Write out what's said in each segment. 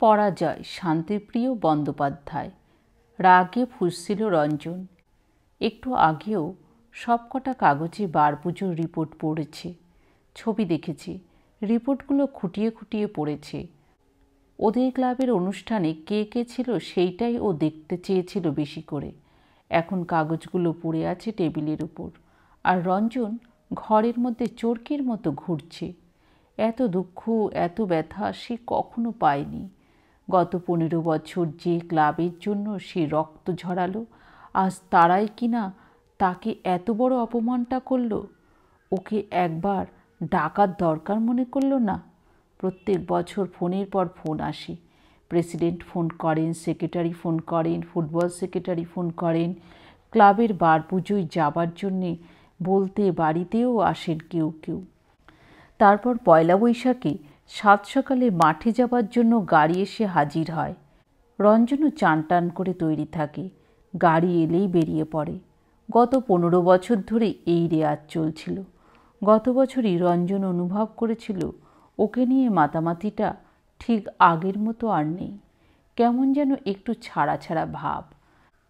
পরাজয় শান্তিপ্রিয় বন্দ্যোপাধ্যায়। রাগে ফুঁসছিল রঞ্জন। একটু আগেও সবকটা কাগজে বারপুজোর রিপোর্ট পড়েছে, ছবি দেখেছে, রিপোর্টগুলো খুঁটিয়ে খুঁটিয়ে পড়েছে। ওদের ক্লাবের অনুষ্ঠানে কে কে ছিল সেইটাই ও দেখতে চেয়েছিল বেশি করে। এখন কাগজগুলো পড়ে আছে টেবিলের উপর, আর রঞ্জন ঘরের মধ্যে চোরকের মতো ঘুরছে। এত দুঃখ, এত ব্যথা সে কখনো পায়নি। গত 15 বছর যে ক্লাবের জন্য সে রক্ত ঝরালো, আজ তারাই কিনা তাকে এত বড় অপমানটা করলো। ওকে একবার ডাকার দরকার মনে করলো না? প্রত্যেক বছর ফোনের পর ফোন আসে। প্রেসিডেন্ট ফোন করেন, সেক্রেটারি ফোন করেন, ফুটবল সেক্রেটারি ফোন করেন, ক্লাবের বার পুজোয় যাবার জন্যে বলতে বাড়িতেও আসেন কেউ কেউ। তারপর পয়লা বৈশাখে 7 সকালে মাঠে যাবার জন্য গাড়ি এসে হাজির হয়। রঞ্জনও চান টান করে তৈরি থাকে, গাড়ি এলেই বেরিয়ে পড়ে। গত 15 বছর ধরে এই রেওয়াজ চলছিল। গত বছরই রঞ্জন অনুভব করেছিল ওকে নিয়ে মাতামাতিটা ঠিক আগের মতো আর নেই। কেমন যেন একটু ছাড়া ছাড়া ভাব।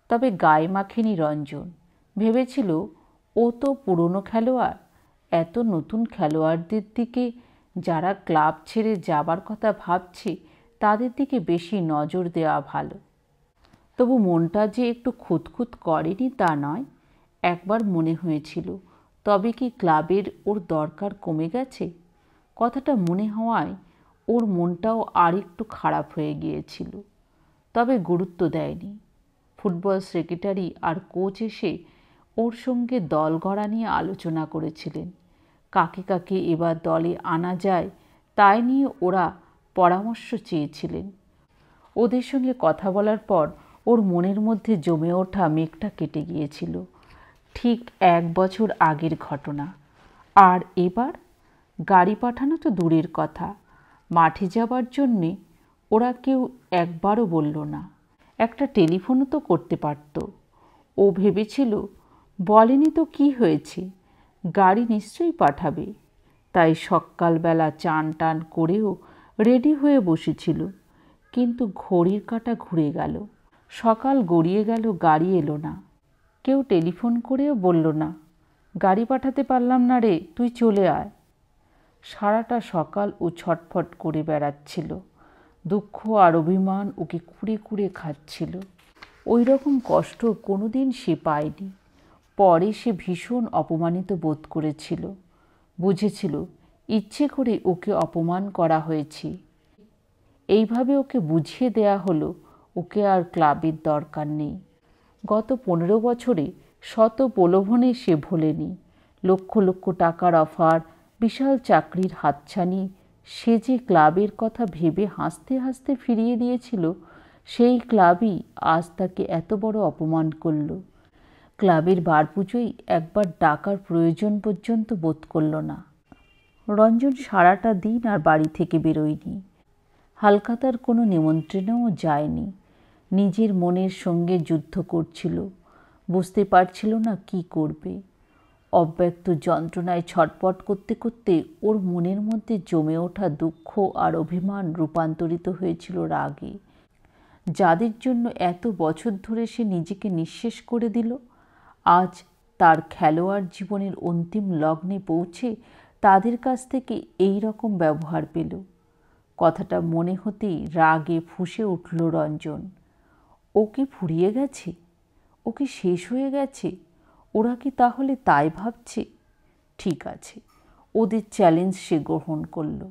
তবে গায়ে মাখেনি রঞ্জন। ভেবেছিল ও তো পুরনো খেলোয়াড়, এত নতুন খেলোয়াড়দের দিকে যারা ক্লাব ছেড়ে যাবার কথা ভাবছে তাদের দিকে বেশি নজর দেওয়া ভালো। তবু মনটা যে একটু খুঁতখুত করেনি তা নয়। একবার মনে হয়েছিল তবে কি ক্লাবের ওর দরকার কমে গেছে? কথাটা মনে হওয়ায় ওর মনটাও আর একটু খারাপ হয়ে গিয়েছিল। তবে গুরুত্ব দেয়নি। ফুটবল সেক্রেটারি আর কোচ এসে ওর সঙ্গে দল গড়া নিয়ে আলোচনা করেছিলেন। কাকে কাকে এবার দলে আনা যায় তাই নিয়ে ওরা পরামর্শ চেয়েছিলেন। ওদের সঙ্গে কথা বলার পর ওর মনের মধ্যে জমে ওঠা মেঘটা কেটে গিয়েছিল। ঠিক 1 বছর আগের ঘটনা। আর এবার গাড়ি পাঠানো তো দূরের কথা, মাঠে যাবার জন্যে ওরা কেউ একবারও বলল না। একটা টেলিফোনও তো করতে পারত। ও ভেবেছিল বলেনি তো কি হয়েছে, গাড়ি নিশ্চয়ই পাঠাবে। তাই সকালবেলা চান টান করেও রেডি হয়ে বসেছিল। কিন্তু ঘড়ির কাঁটা ঘুরে গেল, সকাল গড়িয়ে গেল, গাড়ি এলো না। কেউ টেলিফোন করেও বলল না, গাড়ি পাঠাতে পারলাম না রে, তুই চলে আয়। সারাটা সকাল ও ছটফট করে বেড়াচ্ছিল। দুঃখ আর অভিমান ওকে কুড়ে কুড়ে খাচ্ছিল। ওই রকম কষ্ট কোনোদিন সে পায়নি। পরে সে ভীষণ অপমানিত বোধ করেছিল। বুঝেছিল ইচ্ছে করে ওকে অপমান করা হয়েছে। এইভাবে ওকে বুঝিয়ে দেয়া হলো ওকে আর ক্লাবের দরকার নেই। গত 15 বছরে শত প্রলোভনে সে ভোলেনি। লক্ষ লক্ষ টাকার অফার, বিশাল চাকরির হাতছানি সে যে ক্লাবের কথা ভেবে হাসতে হাসতে ফিরিয়ে দিয়েছিল, সেই ক্লাবই আজ তাকে এত বড় অপমান করল। ক্লাবের বার পুজোয় একবার ডাকার প্রয়োজন পর্যন্ত বোধ করল না। রঞ্জন সারাটা দিন আর বাড়ি থেকে বেরোয়নি। হালখাতার কোনো নিমন্ত্রণেও যায়নি। নিজের মনের সঙ্গে যুদ্ধ করছিল। বুঝতে পারছিল না কি করবে। অব্যক্ত যন্ত্রণায় ছটপট করতে করতে ওর মনের মধ্যে জমে ওঠা দুঃখ আর অভিমান রূপান্তরিত হয়েছিল রাগে। যাদের জন্য এত বছর ধরে সে নিজেকে নিঃশেষ করে দিল, আজ তার খেলোয়াড় জীবনের অন্তিম লগ্নে পৌঁছে তাদের কাছ থেকে এই রকম ব্যবহার পেল। কথাটা মনে হতেই রাগে ফুঁসে উঠল রঞ্জন। ও কি ফুরিয়ে গেছে? ও কি শেষ হয়ে গেছে? ওরা কি তাহলে তাই ভাবছে? ঠিক আছে, ওদের চ্যালেঞ্জ সে গ্রহণ করল।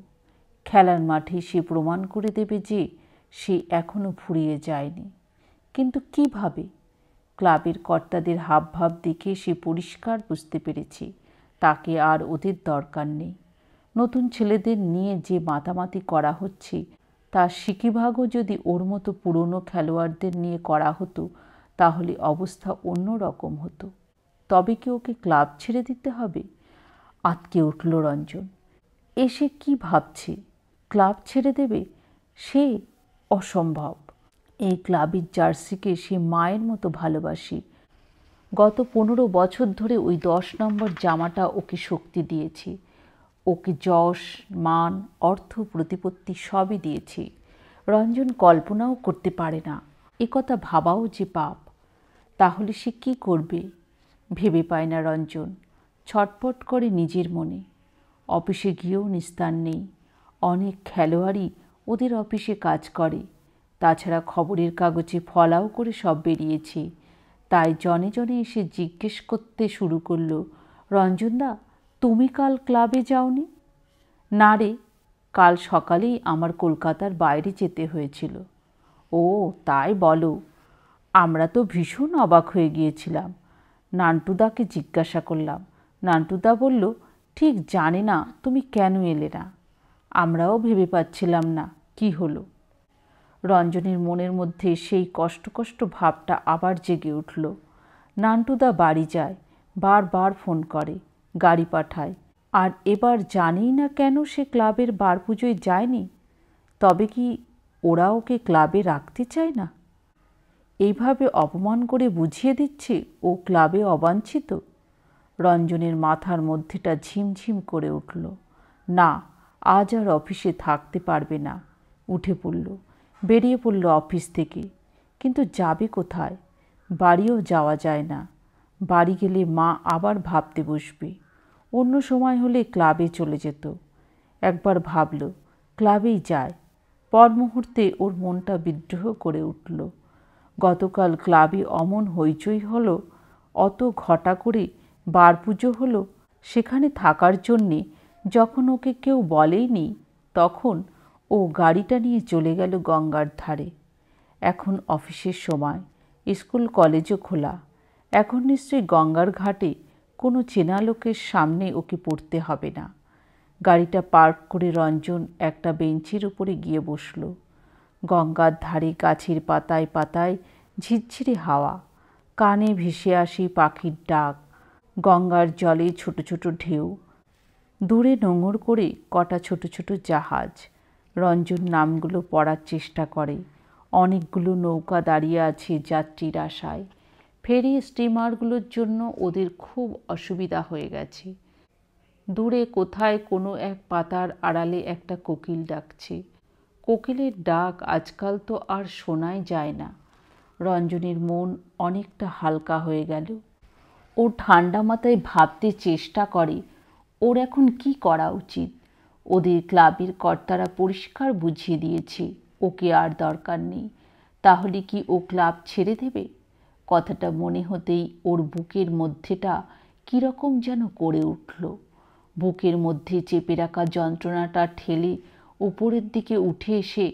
খেলার মাঠে সে প্রমাণ করে দেবে যে সে এখনো ফুরিয়ে যায়নি। কিন্তু কিভাবে? ক্লাবের কর্তাদের হাবভাব দেখে সে পরিষ্কার বুঝতে পেরেছে তাকে আর ওদের দরকার নেই। নতুন ছেলেদের নিয়ে যে মাতামাতি করা হচ্ছে তার সিকিভাগও যদি ওর মতো পুরনো খেলোয়াড়দের নিয়ে করা হতো তাহলে অবস্থা অন্য রকম হতো। তবে কি ওকে ক্লাব ছেড়ে দিতে হবে? আঁতকে উঠল রঞ্জন। এসে কি ভাবছে? ক্লাব ছেড়ে দেবে? সে অসম্ভব। এই ক্লাবের জার্সিকে সে মায়ের মতো ভালোবাসে। গত 15 বছর ধরে ওই 10 নম্বর জামাটা ওকে শক্তি দিয়েছে। ওকে যশ, মান, অর্থ, প্রতিপত্তি সবই দিয়েছে। রঞ্জন কল্পনাও করতে পারে না, একথা ভাবাও যে পাপ। তাহলে সে কী করবে ভেবে পায় না রঞ্জন। ছটপট করে নিজের মনে। অফিসে গিয়েও নিস্তার নেই। অনেক খেলোয়াড়ই ওদের অফিসে কাজ করে। তাছাড়া খবরের কাগজে ফলাও করে সব বেরিয়েছে। তাই জনে জনে এসে জিজ্ঞেস করতে শুরু করলো, রঞ্জনদা, তুমি কাল ক্লাবে যাওনি? না রে, কাল সকালেই আমার কলকাতার বাইরে যেতে হয়েছিল। ও তাই বলো। আমরা তো ভীষণ অবাক হয়ে গিয়েছিলাম। নান্টুদাকে জিজ্ঞাসা করলাম। নান্টুদা বলল, ঠিক জানি না তুমি কেন এলে না। আমরাও ভেবে পাচ্ছিলাম না কি হলো। রঞ্জনের মনের মধ্যে সেই কষ্ট কষ্ট ভাবটা আবার জেগে উঠল। নান্টুদা বাড়ি যায়, বারবার ফোন করে, গাড়ি পাঠায়, আর এবার জানিই না কেন সে ক্লাবের বার পুজোয় যায়নি। তবে কি ওরা ওকে ক্লাবে রাখতে চায় না? এইভাবে অপমান করে বুঝিয়ে দিচ্ছে ও ক্লাবে অবাঞ্ছিত। রঞ্জনের মাথার মধ্যেটা ঝিমঝিম করে উঠল। না, আজ আর অফিসে থাকতে পারবে না। উঠে পড়ল, বেরিয়ে পড়ল অফিস থেকে। কিন্তু যাবে কোথায়? বাড়িও যাওয়া যায় না। বাড়ি গেলে মা আবার ভাবতে বসবে। অন্য সময় হলে ক্লাবে চলে যেত। একবার ভাবল ক্লাবেই যায়। পর মুহূর্তে ওর মনটা বিদ্রোহ করে উঠল। গতকাল ক্লাবে অমন হইচই হলো, অত ঘটা করে বার পুজো হলো। সেখানে থাকার জন্যে যখন ওকে কেউ বলেইনি, তখন ও গাড়িটা নিয়ে চলে গেল গঙ্গার ধারে। এখন অফিসের সময়, স্কুল কলেজও খোলা। এখন নিশ্চয়ই গঙ্গার ঘাটে কোনো চেনা লোকের সামনে ওকে পড়তে হবে না। গাড়িটা পার্ক করে রঞ্জন একটা বেঞ্চের উপরে গিয়ে বসল। গঙ্গার ধারে গাছের পাতায় পাতায় ঝিরঝিরে হাওয়া, কানে ভেসে আসে পাখির ডাক, গঙ্গার জলে ছোট ছোট ঢেউ, দূরে নোঙর করে কটা ছোট ছোট জাহাজ। রঞ্জন নামগুলো পড়ার চেষ্টা করে। অনেকগুলো নৌকা দাঁড়িয়ে আছে যাত্রীর আশায়। ফেরি স্টিমারগুলোর জন্য ওদের খুব অসুবিধা হয়ে গেছে। দূরে কোথায় কোনো এক পাতার আড়ালে একটা কোকিল ডাকছে। কোকিলের ডাক আজকাল তো আর শোনাই যায় না। রঞ্জনের মন অনেকটা হালকা হয়ে গেল। ও ঠান্ডা মাথায় ভাবতে চেষ্টা করে ওর এখন কি করা উচিত। ওদের ক্লাবের কর্তারা পরিষ্কার বুঝিয়ে দিয়েছে ওকে আর দরকার নেই। তাহলে কি ও ক্লাব ছেড়ে দেবে? কথাটা মনে হতেই ওর বুকের মধ্যেটা কীরকম যেন করে উঠল। বুকের মধ্যে চেপে রাখা যন্ত্রণাটা ঠেলে উপরের দিকে উঠে এসে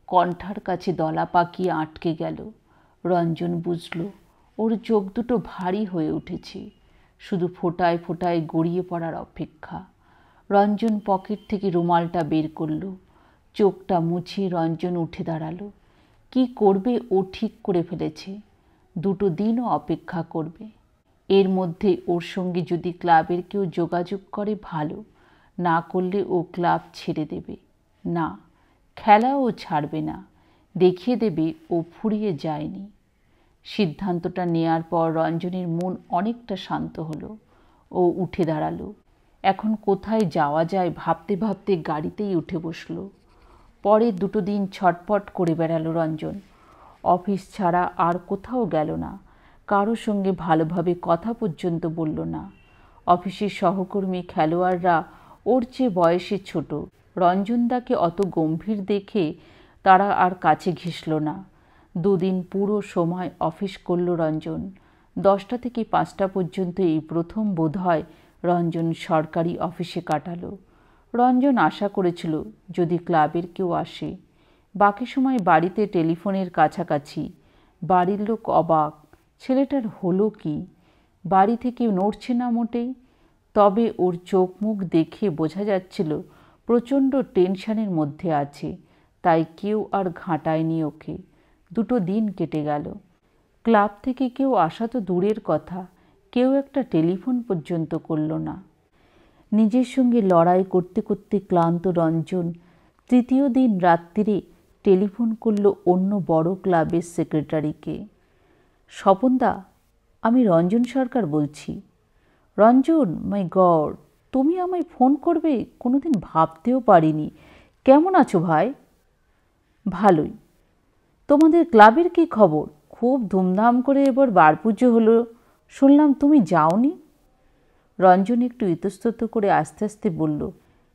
কণ্ঠার কাছে দলা পাকিয়ে আটকে গেল। রঞ্জন বুঝল ওর চোখ দুটো ভারী হয়ে উঠেছে, শুধু ফোঁটায় ফোঁটায় গড়িয়ে পড়ার অপেক্ষা। রঞ্জন পকেট থেকে রুমালটা বের করল। চোখটা মুছে রঞ্জন উঠে দাঁড়ালো। কি করবে ও ঠিক করে ফেলেছে, 2 দিনও অপেক্ষা করবে। এর মধ্যে ওর সঙ্গে যদি ক্লাবের কেউ যোগাযোগ করে ভালো, না করলে ও ক্লাব ছেড়ে দেবে। না, খেলা ও ছাড়বে না, দেখিয়ে দেবে ও ফুরিয়ে যায়নি। সিদ্ধান্তটা নেয়ার পর রঞ্জনের মন অনেকটা শান্ত হলো। ও উঠে দাঁড়ালো। এখন কোথায় যাওয়া যায় ভাবতে ভাবতে গাড়িতেই উঠে বসলো। পরে 2 দিন ছটপট করে বেড়ালো রঞ্জন। অফিস ছাড়া আর কোথাও গেল না। কারো সঙ্গে ভালোভাবে কথা পর্যন্ত বলল না। অফিসের সহকর্মী খেলোয়াড়রা ওর চেয়ে বয়সে ছোট। রঞ্জনদাকে অত গম্ভীর দেখে তারা আর কাছে ঘেঁষল না। 2 দিন পুরো সময় অফিস করল রঞ্জন। 10টা থেকে 5টা পর্যন্ত এই প্রথম বোধহয় রঞ্জন সরকারি অফিসে কাটালো। রঞ্জন আশা করেছিল যদি ক্লাবের কেউ আসে। বাকি সময় বাড়িতে টেলিফোনের কাছাকাছি। বাড়ির লোক অবাক, ছেলেটার হলো কি? বাড়ি থেকে নড়ছে না মোটেই। তবে ওর চোখ মুখ দেখে বোঝা যাচ্ছিল প্রচণ্ড টেনশনের মধ্যে আছে। তাই কেউ আর ঘাঁটায়নি ওকে। 2 দিন কেটে গেল। ক্লাব থেকে কেউ আসা তো দূরের কথা, কেউ একটা টেলিফোন পর্যন্ত করল না। নিজের সঙ্গে লড়াই করতে করতে ক্লান্ত রঞ্জন 3য় দিন রাত্রিরে টেলিফোন করল অন্য বড় ক্লাবের সেক্রেটারিকে। স্বপনদা, আমি রঞ্জন সরকার বলছি। রঞ্জন, মাই গড, তুমি আমায় ফোন করবে কোনোদিন ভাবতেও পারিনি। কেমন আছো ভাই? ভালোই। তোমাদের ক্লাবের কি খবর? খুব ধুমধাম করে এবার বার পুজো হলো, শুনলাম তুমি যাওনি। রঞ্জন একটু ইতস্তত করে আস্তে আস্তে বলল,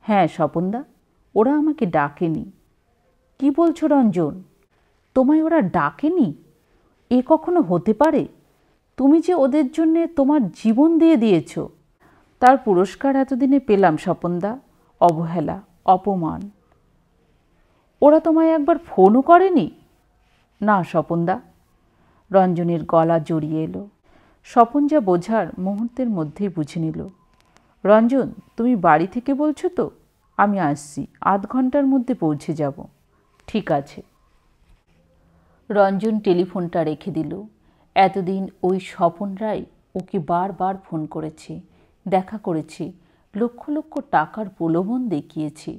হ্যাঁ স্বপনদা, ওরা আমাকে ডাকেনি। কি বলছো রঞ্জন? তোমায় ওরা ডাকেনি? এ কখনো হতে পারে? তুমি যে ওদের জন্যে তোমার জীবন দিয়ে দিয়েছ, তার পুরস্কার এতদিনে পেলাম স্বপনদা। অবহেলা, অপমান। ওরা তোমায় একবার ফোনও করেনি? না স্বপনদা। রঞ্জনের গলা জড়িয়ে এলো। স্বপন যা বোঝার মুহূর্তের মধ্যেই বুঝে নিল। রঞ্জন, তুমি বাড়ি থেকে বলছো তো? আমি আসছি, ৮ ঘন্টার মধ্যে পৌঁছে যাব। ঠিক আছে। রঞ্জন টেলিফোনটা রেখে দিল। এতদিন ওই স্বপনরাই ওকে বারবার ফোন করেছে, দেখা করেছে, লক্ষ লক্ষ টাকার প্রলোভন দেখিয়েছে।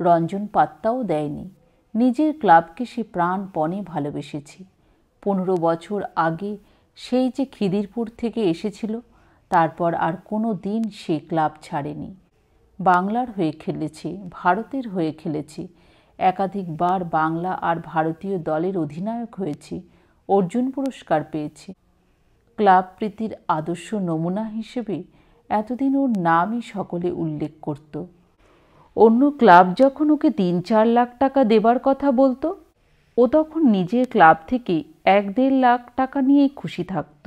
রঞ্জন পাত্তাও দেয়নি। নিজের ক্লাবকে সে প্রাণপণে ভালোবেসেছে। ১৫ বছর আগে সেই যে খিদিরপুর থেকে এসেছিল, তারপর আর কোনো দিন সে ক্লাব ছাড়েনি। বাংলার হয়ে খেলেছে, ভারতের হয়ে খেলেছে, একাধিকবার বাংলা আর ভারতীয় দলের অধিনায়ক হয়েছে, অর্জুন পুরস্কার পেয়েছে। ক্লাব প্রীতির আদর্শ নমুনা হিসেবে এতদিন ওর নামই সকলে উল্লেখ করত। অন্য ক্লাব যখন ওকে ৩-৪ লাখ টাকা দেবার কথা বলতো, ও তখন নিজের ক্লাব থেকে ১-১.৫ লাখ টাকা নিয়েই খুশি থাকত।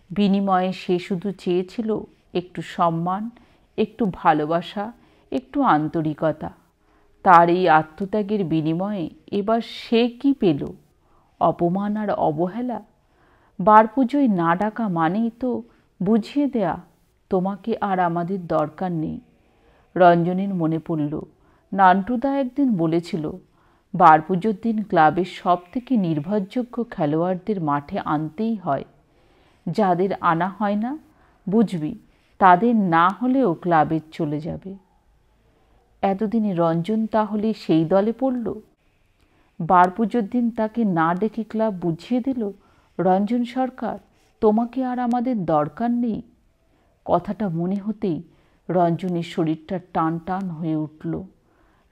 বিনিময়ে সে শুধু চেয়েছিল একটু সম্মান, একটু ভালোবাসা, একটু আন্তরিকতা। তার এই আত্মত্যাগের বিনিময়ে এবার সে কি পেল? অপমান আর অবহেলা। বার পুজোয় না ডাকা মানেই তো বুঝিয়ে দেয়া, তোমাকে আর আমাদের দরকার নেই। রঞ্জনের মনে পড়ল, নান্টুদা একদিন বলেছিল, বার পুজোর দিন ক্লাবের সব থেকে নির্ভরযোগ্য খেলোয়াড়দের মাঠে আনতেই হয়। যাদের আনা হয় না, বুঝবি তাদের না হলেও ক্লাবের চলে যাবে। এতদিনে রঞ্জন তাহলে সেই দলে পড়ল? বার পুজোর দিন তাকে না ডেকে ক্লাব বুঝিয়ে দিল, রঞ্জন সরকার, তোমাকে আর আমাদের দরকার নেই। কথাটা মনে হতেই রঞ্জনের শরীরটা টান টান হয়ে উঠল।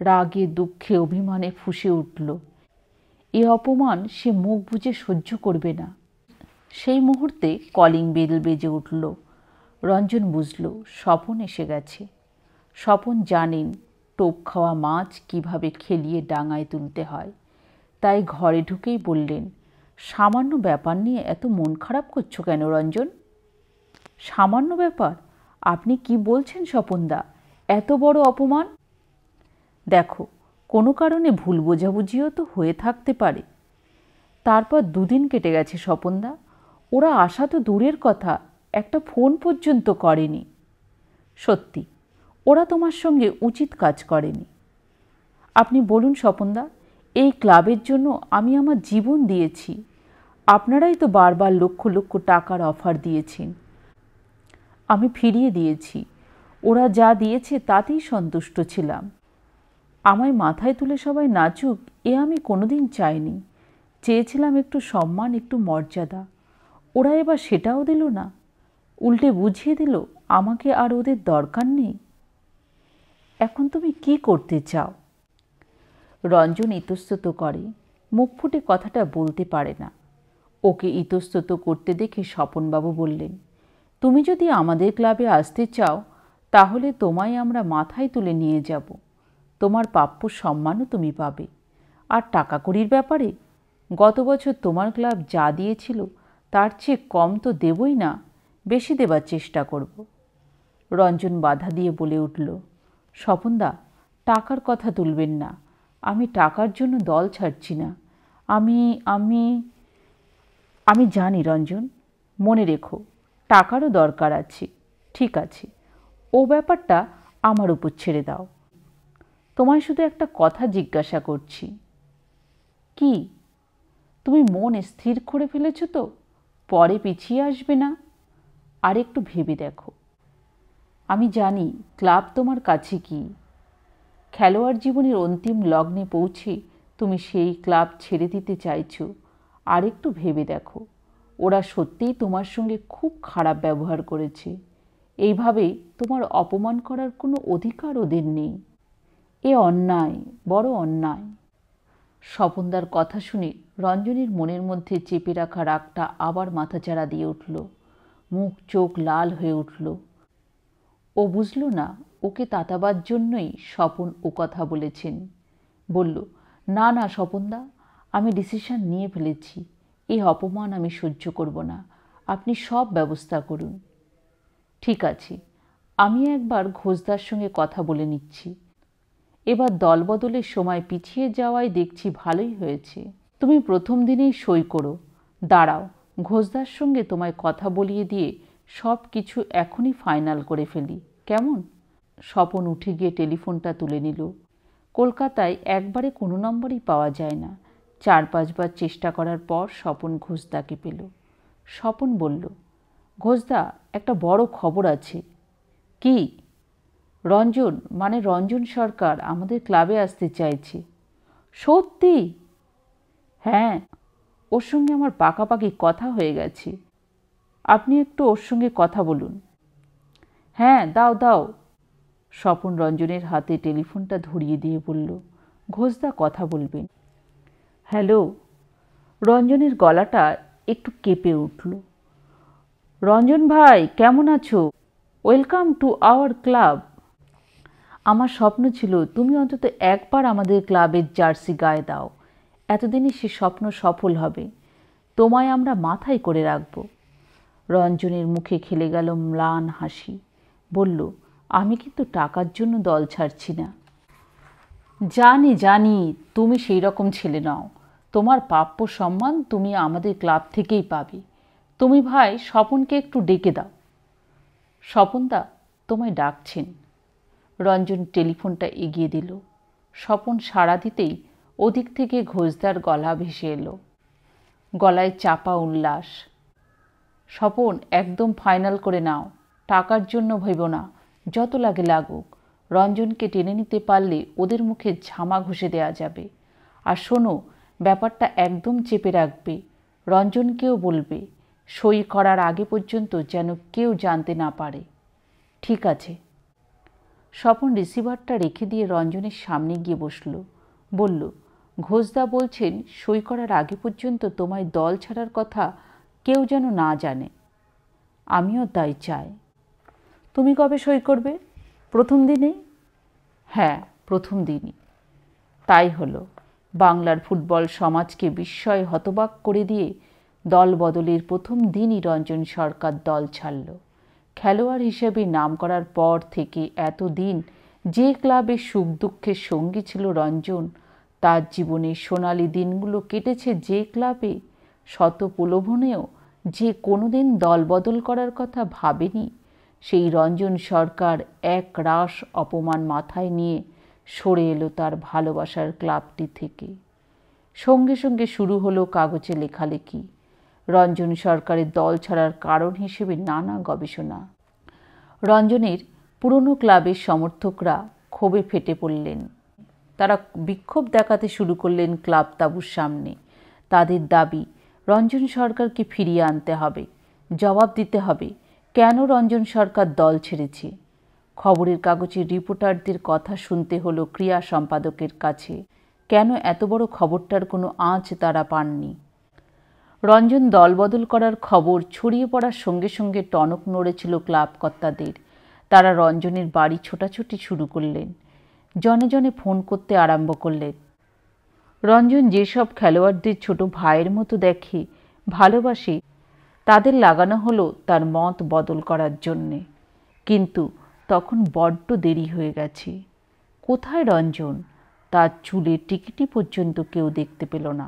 রাগে, দুঃখে, অভিমানে ফুঁসে উঠল। এ অপমান সে মুখ বুজে সহ্য করবে না। সেই মুহূর্তে কলিং বেল বেজে উঠল। রঞ্জন বুঝল স্বপন এসে গেছে। স্বপন জানেন টোপ খাওয়া মাছ কিভাবে খেলিয়ে ডাঙায় তুলতে হয়। তাই ঘরে ঢুকেই বললেন, সামান্য ব্যাপার নিয়ে এত মন খারাপ করছো কেন রঞ্জন? সামান্য ব্যাপার? আপনি কি বলছেন স্বপনদা? এত বড় অপমান! দেখো, কোনো কারণে ভুল বোঝাবুঝিও তো হয়ে থাকতে পারে। তারপর ২ দিন কেটে গেছে স্বপনদা, ওরা আসা তো দূরের কথা, একটা ফোন পর্যন্ত করেনি। সত্যি, ওরা তোমার সঙ্গে উচিত কাজ করেনি। আপনি বলুন স্বপনদা, এই ক্লাবের জন্য আমি আমার জীবন দিয়েছি। আপনারাই তো বারবার লক্ষ লক্ষ টাকার অফার দিয়েছেন, আমি ফিরিয়ে দিয়েছি। ওরা যা দিয়েছে তাতেই সন্তুষ্ট ছিলাম। আমায় মাথায় তুলে সবাই নাচুক এ আমি কোনোদিন চাইনি। চেয়েছিলাম একটু সম্মান, একটু মর্যাদা। ওরা এবার সেটাও দিল না, উল্টে বুঝিয়ে দিল আমাকে আর ওদের দরকার নেই। এখন তুমি কি করতে চাও? রঞ্জন ইতস্তত করে, মুখ ফুটে কথাটা বলতে পারে না। ওকে ইতস্তত করতে দেখে স্বপনবাবু বললেন, তুমি যদি আমাদের ক্লাবে আসতে চাও তাহলে তোমায় আমরা মাথায় তুলে নিয়ে যাব। তোমার প্রাপ্য সম্মানও তুমি পাবে। আর টাকা কড়ির ব্যাপারে, গত বছর তোমার ক্লাব যা দিয়েছিল তার চেয়ে কম তো দেবই না, বেশি দেবার চেষ্টা করব। রঞ্জন বাধা দিয়ে বলে উঠল, স্বপনদা, টাকার কথা তুলবেন না। আমি টাকার জন্য দল ছাড়ছি না। আমি আমি আমি জানি রঞ্জন, মনে রেখো টাকারও দরকার আছে। ঠিক আছে, ও ব্যাপারটা আমার উপর ছেড়ে দাও। তোমায় শুধু একটা কথা জিজ্ঞাসা করছি। কি? তুমি মন স্থির করে ফেলেছ তো? পরে পিছিয়ে আসবে না? আর একটু ভেবে দেখো। আমি জানি ক্লাব তোমার কাছে কি। খেলোয়াড় জীবনের অন্তিম লগ্নে পৌঁছে তুমি সেই ক্লাব ছেড়ে দিতে চাইছ। আর একটু ভেবে দেখো, ওরা সত্যিই তোমার সঙ্গে খুব খারাপ ব্যবহার করেছে। এইভাবে তোমার অপমান করার কোনো অধিকার ওদের নেই। এ অন্যায়, বড় অন্যায়। স্বপনদার কথা শুনে রঞ্জনীর মনের মধ্যে চেপে রাখা রাগটা আবার মাথাচাড়া দিয়ে উঠল। মুখ চোখ লাল হয়ে উঠল। ও বুঝল না ওকে তাতাবার জন্যই স্বপন ও কথা বলেছেন। বলল, না না স্বপনদা, আমি ডিসিশন নিয়ে ফেলেছি। এই অপমান আমি সহ্য করব না। আপনি সব ব্যবস্থা করুন। ঠিক আছে, আমি একবার ঘোষদার সঙ্গে কথা বলে নিচ্ছি। এবার দলবদলের সময় পিছিয়ে যাওয়াই দেখছি ভালোই হয়েছে। তুমি প্রথম দিনেই সই করো। দাঁড়াও, ঘোষদার সঙ্গে তোমায় কথা বলিয়ে দিয়ে সব কিছু এখনই ফাইনাল করে ফেলি, কেমন? স্বপন উঠে গিয়ে টেলিফোনটা তুলে নিল। কলকাতায় একবারে কোনো নম্বরই পাওয়া যায় না। 4-5 বার চেষ্টা করার পর স্বপন ঘোষদাকে পেল। স্বপন বলল, ঘোষদা, একটা বড় খবর আছে। কি? রঞ্জন সরকার আমাদের ক্লাবে আসতে চাইছে। সত্যি? হ্যাঁ, ওর সঙ্গে আমার পাকাপাকি কথা হয়ে গেছে। আপনি একটু ওর সঙ্গে কথা বলুন। হ্যাঁ, দাও দাও। স্বপন রঞ্জনের হাতে টেলিফোনটা ধরিয়ে দিয়ে বলল, ঘোষদা কথা বলবেন। হ্যালো। রঞ্জনের গলাটা একটু কেঁপে উঠল। রঞ্জন ভাই, কেমন আছো? Welcome to our club. আমার স্বপ্ন ছিল তুমি অন্তত একবার আমাদের ক্লাবের জার্সি গায়ে দাও। এতদিনে সে স্বপ্ন সফল হবে। তোমায় আমরা মাথায় করে রাখব। রঞ্জনের মুখে খেলে গেল ম্লান হাসি। বলল, আমি কিন্তু টাকার জন্য দল ছাড়ছি না। জানি জানি, তুমি সেই রকম ছেলে নাও। তোমার প্রাপ্য সম্মান তুমি আমাদের ক্লাব থেকেই পাবে। তুমি ভাই স্বপনকে একটু ডেকে দাও। স্বপনদা, তোমায় ডাকছেন। রঞ্জন টেলিফোনটা এগিয়ে দিল। স্বপন সাড়া দিতেই ওদিক থেকে ঘোষদার গলা ভেসে এলো। গলায় চাপা উল্লাস। স্বপন, একদম ফাইনাল করে নাও। টাকার জন্য ভেবো না, যত লাগে লাগুক। রঞ্জনকে টেনে নিতে পারলে ওদের মুখে ঝামা ঘষে দেয়া যাবে। আর শোনো, ব্যাপারটা একদম চেপে রাখবে। রঞ্জনকেও বলবে, সই করার আগে পর্যন্ত যেন কেউ জানতে না পারে। ঠিক আছে। স্বপন রিসিভারটা রেখে দিয়ে রঞ্জনের সামনে গিয়ে বসল। বলল, ঘোষদা বলছেন সই করার আগে পর্যন্ত তোমায় দল ছাড়ার কথা কেউ যেন না জানে। আমিও তাই চাই। তুমি কবে সই করবে? প্রথম দিনেই? হ্যাঁ, প্রথম দিনই। তাই হলো। বাংলার ফুটবল সমাজকে বিস্ময়ে হতবাক করে দিয়ে দল বদলের প্রথম দিনই রঞ্জন সরকার দল ছাড়ল। খেলোয়াড় হিসেবে নাম করার পর থেকে এতদিন যে ক্লাবের সুখ দুঃখের সঙ্গী ছিল রঞ্জন, তার জীবনের সোনালি দিনগুলো কেটেছে যে ক্লাবে, শত প্রলোভনেও যে কোনোদিন দল বদল করার কথা ভাবেনি, সেই রঞ্জন সরকার এক রাশ অপমান মাথায় নিয়ে সরে এলো তার ভালোবাসার ক্লাবটি থেকে। সঙ্গে সঙ্গে শুরু হলো কাগজে লেখালেখি, রঞ্জন সরকারের দল ছাড়ার কারণ হিসেবে নানা গবেষণা। রঞ্জনের পুরনো ক্লাবের সমর্থকরা ক্ষোভে ফেটে পড়লেন। তারা বিক্ষোভ দেখাতে শুরু করলেন ক্লাব তাঁবুর সামনে। তাদের দাবি, রঞ্জন সরকারকে ফিরিয়ে আনতে হবে, জবাব দিতে হবে কেন রঞ্জন সরকার দল ছেড়েছে। খবরের কাগজের রিপোর্টারদের কথা শুনতে হলো ক্রীড়া সম্পাদকের কাছে। কেন এত বড় খবরটার কোনো আঁচ তারা পাননি। রঞ্জন দলবদল করার খবর ছড়িয়ে পড়ার সঙ্গে সঙ্গে টনক নড়েছিল ক্লাব কর্তাদের। তারা রঞ্জনের বাড়ি ছোটাছুটি শুরু করলেন। জনে জনে ফোন করতে আরম্ভ করলেন। রঞ্জন যেসব খেলোয়াড়দের ছোট ভাইয়ের মতো দেখে, ভালোবাসে, তাদের লাগানো হলো তার মত বদল করার জন্যে। কিন্তু তখন বড্ড দেরি হয়ে গেছে। কোথায় রঞ্জন? তার চুলের টিকিটি পর্যন্ত কেউ দেখতে পেল না।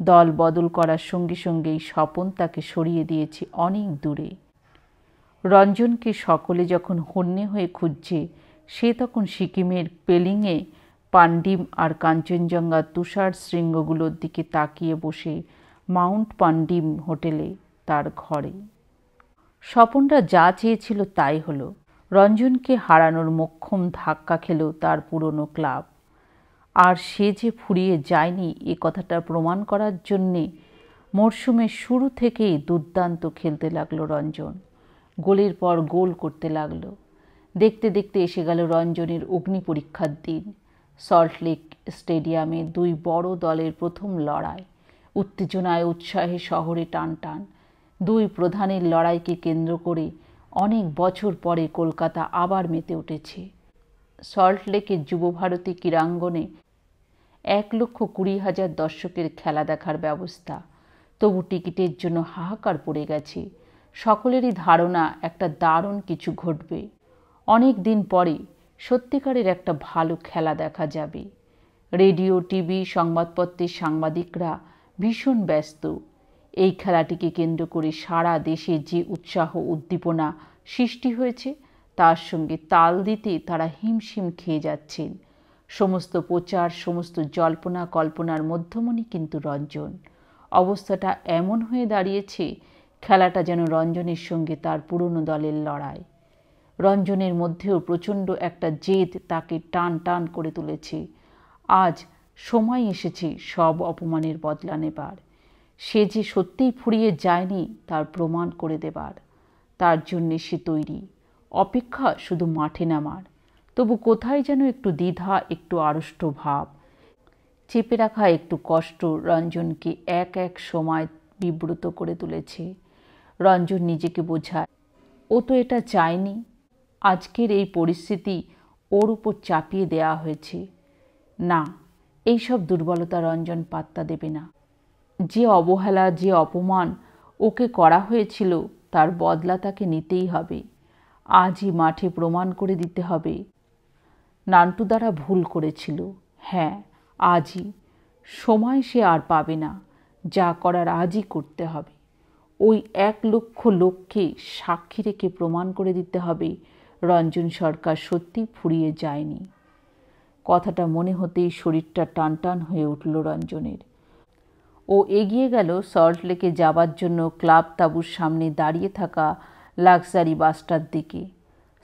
দল বদল করার সঙ্গে সঙ্গেই স্বপন তাকে সরিয়ে দিয়েছে অনেক দূরে। রঞ্জনকে সকলে যখন হন্যে হয়ে খুঁজছে, সে তখন সিকিমের পেলিংয়ে পান্ডিম আর কাঞ্চনজঙ্ঘার তুষার শৃঙ্গগুলোর দিকে তাকিয়ে বসে মাউন্ট পান্ডিম হোটেলে তার ঘরে। স্বপনরা যা চেয়েছিল তাই হলো। রঞ্জনকে হারানোর মোক্ষম ধাক্কা খেল তার পুরনো ক্লাব। আর সে যে ফুরিয়ে যায়নি এ কথাটা প্রমাণ করার জন্যে মরশুমের শুরু থেকেই দুর্দান্ত খেলতে লাগলো রঞ্জন। গোলের পর গোল করতে লাগলো। দেখতে দেখতে এসে গেল রঞ্জনের অগ্নি পরীক্ষার দিন। সল্টলেক স্টেডিয়ামে দুই বড় দলের প্রথম লড়াই। উত্তেজনায় উৎসাহে শহরে টানটান। দুই প্রধানের লড়াইকে কেন্দ্র করে অনেক বছর পরে কলকাতা আবার মেতে উঠেছে। সল্টলেকের যুবভারতী ক্রীড়াঙ্গনে 1,20,000 দর্শকের খেলা দেখার ব্যবস্থা। তবু টিকিটের জন্য হাহাকার পড়ে গেছে। সকলেরই ধারণা একটা দারুণ কিছু ঘটবে। অনেক দিন পরে সত্যিকারের একটা ভালো খেলা দেখা যাবে। রেডিও, টিভি, সংবাদপত্রের সাংবাদিকরা ভীষণ ব্যস্ত। এই খেলাটিকে কেন্দ্র করে সারা দেশে যে উৎসাহ উদ্দীপনা সৃষ্টি হয়েছে তার সঙ্গে তাল দিতে তারা হিমশিম খেয়ে যাচ্ছেন। সমস্ত প্রচার, সমস্ত জল্পনা কল্পনার মধ্যমণি কিন্তু রঞ্জন। অবস্থাটা এমন হয়ে দাঁড়িয়েছে, খেলাটা যেন রঞ্জনের সঙ্গে তার পুরনো দলের লড়াই। রঞ্জনের মধ্যেও প্রচণ্ড একটা জেদ তাকে টান টান করে তুলেছে। আজ সময় এসেছে সব অপমানের বদলা নেবার। সে যে সত্যিই ফুরিয়ে যায়নি তার প্রমাণ করে দেবার। তার জন্যে সে তৈরি। অপেক্ষা শুধু মাঠে নামার। তবু কোথায় যেন একটু দ্বিধা, একটু আড়ষ্ট ভাব, চেপে রাখা একটু কষ্ট রঞ্জনকে এক এক সময় বিব্রত করে তুলেছে। রঞ্জন নিজেকে বোঝায়, ও তো এটা চায়নি। আজকের এই পরিস্থিতি ওর উপর চাপিয়ে দেয়া হয়েছে। না, এইসব দুর্বলতা রঞ্জন পাত্তা দেবে না। যে অবহেলা, যে অপমান ওকে করা হয়েছিল তার বদলা তাকে নিতেই হবে। আজই মাঠে প্রমাণ করে দিতে হবে নান্টু দ্বারা ভুল করেছিল। হ্যাঁ, আজই। সময় সে আর পাবে না। যা করার আজই করতে হবে। ওই 1,00,000 লোককে সাক্ষী রেখে প্রমাণ করে দিতে হবে রঞ্জন সরকার সত্যি ফুরিয়ে যায়নি। কথাটা মনে হতেই শরীরটা টানটান হয়ে উঠল রঞ্জনের। ও এগিয়ে গেল সল্টলেকে যাবার জন্য ক্লাব তাঁবুর সামনে দাঁড়িয়ে থাকা লাক্সারি বাসটার দিকে।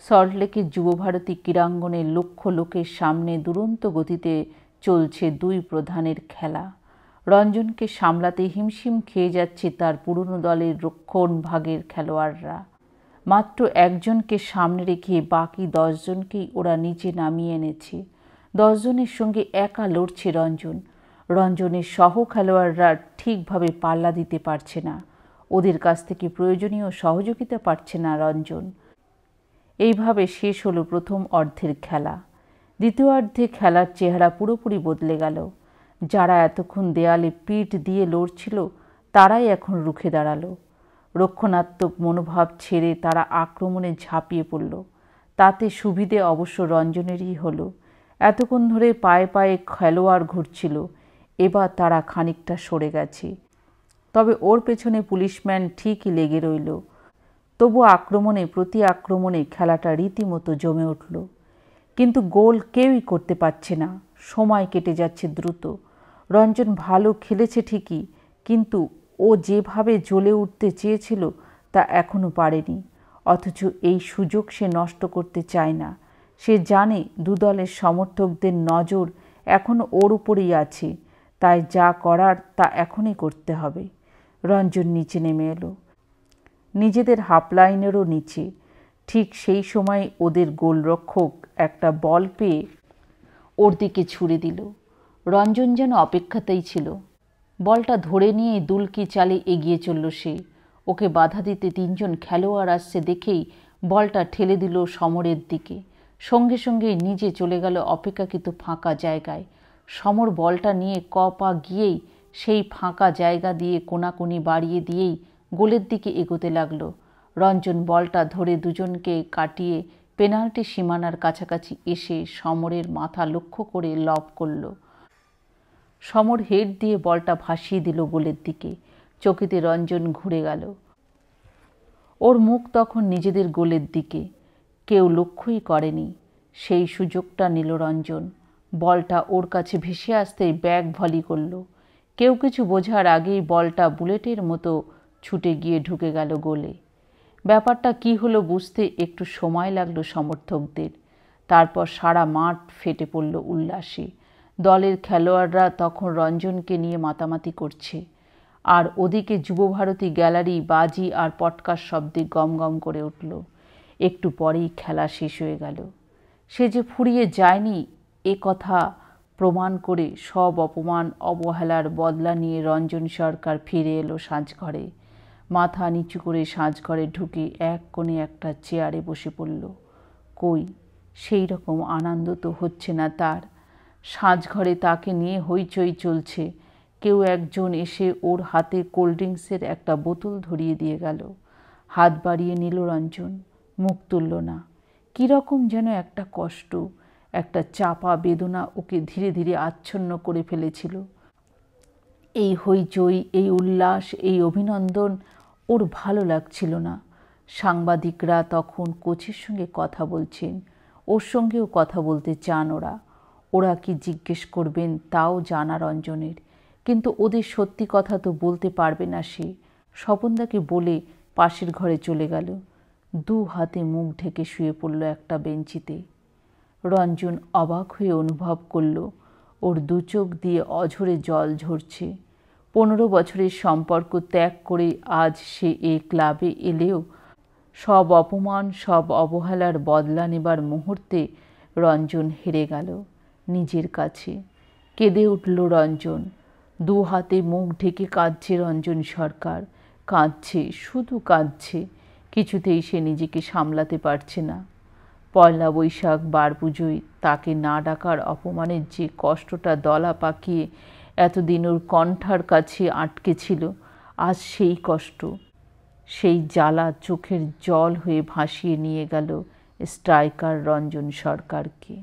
সল্টলেকের যুবভারতী ক্রীড়াঙ্গনে লক্ষ লোকের সামনে দুরন্ত গতিতে চলছে দুই প্রধানের খেলা। রঞ্জনকে সামলাতে হিমশিম খেয়ে যাচ্ছে তার পুরনো দলের রক্ষণ ভাগের খেলোয়াড়রা। মাত্র একজনকে সামনে রেখে বাকি 10 জনকেই ওরা নিচে নামিয়ে এনেছে। 10 জনের সঙ্গে একা লড়ছে রঞ্জন। রঞ্জনের সহ খেলোয়াড়রা ঠিকভাবে পাল্লা দিতে পারছে না। ওদের কাছ থেকে প্রয়োজনীয় সহযোগিতা পাচ্ছে না রঞ্জন। এইভাবে শেষ হলো প্রথম অর্ধের খেলা। দ্বিতীয়ার্ধে খেলার চেহারা পুরোপুরি বদলে গেল। যারা এতক্ষণ দেয়ালে পিঠ দিয়ে লড়ছিল তারাই এখন রুখে দাঁড়ালো। রক্ষণাত্মক মনোভাব ছেড়ে তারা আক্রমণে ঝাঁপিয়ে পড়ল। তাতে সুবিধে অবশ্য রঞ্জনেরই হলো। এতক্ষণ ধরে পায়ে পায়ে খেলোয়াড় ঘুরছিল, এবার তারা খানিকটা সরে গেছে। তবে ওর পেছনে পুলিশম্যান ঠিকই লেগে রইল। তবু আক্রমণে প্রতি আক্রমণে খেলাটা রীতিমতো জমে উঠল। কিন্তু গোল কেউই করতে পারছে না। সময় কেটে যাচ্ছে দ্রুত। রঞ্জন ভালো খেলেছে ঠিকই, কিন্তু ও যেভাবে জ্বলে উঠতে চেয়েছিল তা এখনও পারেনি। অথচ এই সুযোগ সে নষ্ট করতে চায় না। সে জানে দুদলের সমর্থকদের নজর এখনও ওর উপরেই আছে, তাই যা করার তা এখনই করতে হবে। রঞ্জন নিচে নেমে এলো, নিজেদের হাফ লাইনেরও নিচে। ঠিক সেই সময় ওদের গোলরক্ষক একটা বল পেয়ে ওর দিকে ছুড়ে দিল। রঞ্জন যেন অপেক্ষাতেই ছিল। বলটা ধরে নিয়ে দুলকি চালে এগিয়ে চলল সে। ওকে বাধা দিতে 3 জন খেলোয়াড় আসছে দেখেই বলটা ঠেলে দিল সমরের দিকে। সঙ্গে সঙ্গে নিজে চলে গেল অপেক্ষাকৃত ফাঁকা জায়গায়। সমর বলটা নিয়ে পা গিয়েই সেই ফাঁকা জায়গা দিয়ে কোনাকুনি বাড়িয়ে দিয়েই গোলের দিকে এগোতে লাগলো। রঞ্জন বলটা ধরে দুজনকে কাটিয়ে পেনাল্টি সীমানার কাছাকাছি এসে সমরের মাথা লক্ষ্য করে লব করল। সমর হেড দিয়ে বলটা ভাসিয়ে দিল গোলের দিকে। চকিতে রঞ্জন ঘুরে গেল। ওর মুখ তখন নিজেদের গোলের দিকে। কেউ লক্ষ্যই করেনি। সেই সুযোগটা নিল রঞ্জন। বলটা ওর কাছে ভেসে আসতেই ব্যাক ভলি করল। কেউ কিছু বোঝার আগেই বলটা বুলেটের মতো ছুটে গিয়ে ঢুকে গেল গোলে। ব্যাপারটা কি হলো বুঝতে একটু সময় লাগলো সমর্থকদের। তারপর সারা মাঠ ফেটে পড়ল উল্লাসে। দলের খেলোয়াড়রা তখন রঞ্জনকে নিয়ে মাতামাতি করছে। আর ওদিকে যুবভারতী গ্যালারি বাজি আর পটকার শব্দে গমগম করে উঠল। একটু পরেই খেলা শেষ হয়ে গেল। সে যে ফুরিয়ে যায়নি এ কথা প্রমাণ করে সব অপমান অবহেলার বদলা নিয়ে রঞ্জন সরকার ফিরে এলো সাজঘরে। মাথা নিচু করে সাজঘরে ঢুকে এক কোণে একটা চেয়ারে বসে পড়ল। কই, সেই রকম আনন্দ তো হচ্ছে না তার। সাজঘরে তাকে নিয়ে হইচই চলছে। কেউ একজন এসে ওর হাতে কোল্ড ড্রিঙ্কসের একটা বোতল ধরিয়ে দিয়ে গেল। হাত বাড়িয়ে নিল রঞ্জন, মুখ তুলল না। কীরকম যেন একটা কষ্ট, একটা চাপা বেদনা ওকে ধীরে ধীরে আচ্ছন্ন করে ফেলেছিল। এই হইচই, এই উল্লাস, এই অভিনন্দন ওর ভালো লাগছিল না। সাংবাদিকরা তখন কোচের সঙ্গে কথা বলছেন, ওর সঙ্গেও কথা বলতে চান ওরা। ওরা কি জিজ্ঞেস করবেন তাও জানা রঞ্জনের, কিন্তু ওদের সত্যি কথা তো বলতে পারবে না সে। স্বপনদাকে বলে পাশের ঘরে চলে গেল। দু হাতে মুখ ঢেকে শুয়ে পড়ল একটা বেঞ্চিতে। রঞ্জন অবাক হয়ে অনুভব করল ওর দু চোখ দিয়ে অঝরে জল ঝরছে। 15 বছরের সম্পর্ক ত্যাগ করে আজ সে এই ক্লাবে এলেও সব অপমান সব অবহেলার বদলা নেবার মুহূর্তে রঞ্জন হেরে গেল নিজের কাছে। কেঁদে উঠল রঞ্জন। দু হাতে মুখ ঢেকে কাঁদছে রঞ্জন সরকার। কাঁদছে, শুধু কাঁদছে। কিছুতেই সে নিজেকে সামলাতে পারছে না। পয়লা বৈশাখ বার পুজোয় তাকে না ডাকার অপমানের যে কষ্টটা দলা পাকিয়ে এতদিন ওর কণ্ঠার কাছে আটকে ছিল, আজ সেই কষ্ট, সেই জ্বালা চোখের জল হয়ে ভাসিয়ে নিয়ে গেল স্ট্রাইকার রঞ্জন সরকারকে।